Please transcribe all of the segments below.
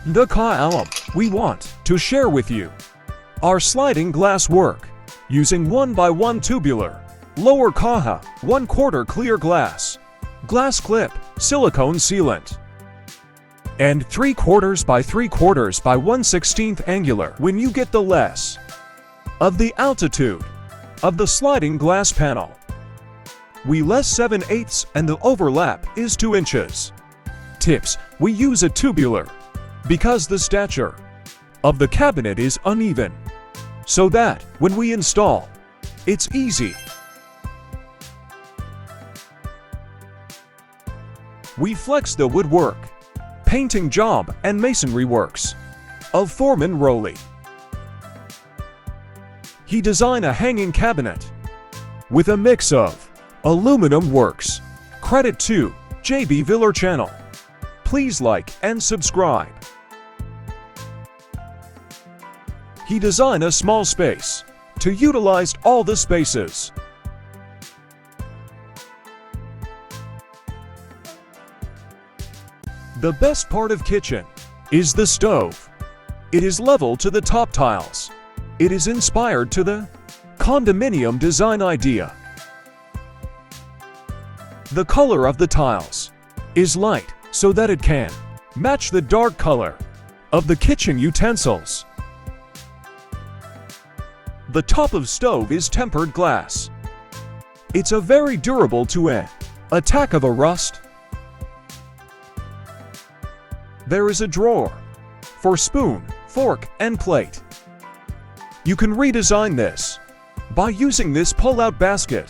The column we want to share with you our sliding glass work using 1x1 tubular, lower caja, 1/4 clear glass clip, silicone sealant, and 3/4 by 3/4 by 1/16 angular. When you get the less of the altitude of the sliding glass panel, we less 7/8 and the overlap is 2 inches. Tips: we use a tubular because the stature of the cabinet is uneven, so that when we install, it's easy. We flex the woodwork, painting job and masonry works of Foreman Rowley. He designed a hanging cabinet with a mix of aluminum works. Credit to JB Villar channel. Please like and subscribe. He designed a small space to utilize all the spaces. The best part of kitchen is the stove. It is level to the top tiles. It is inspired to the condominium design idea. The color of the tiles is light so that it can match the dark color of the kitchen utensils. The top of stove is tempered glass. It's a very durable to an attack of a rust. There is a drawer for spoon, fork, and plate. You can redesign this by using this pull-out basket.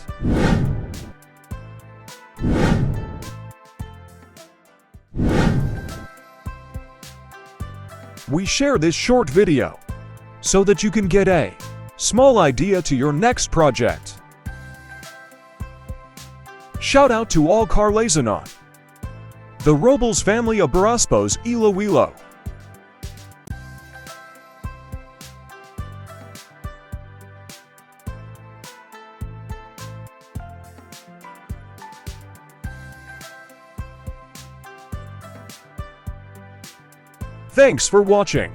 We share this short video so that you can get a small idea to your next project. Shout out to all Carlazonon, the Robles family of Baraspos Iloilo. Thanks for watching.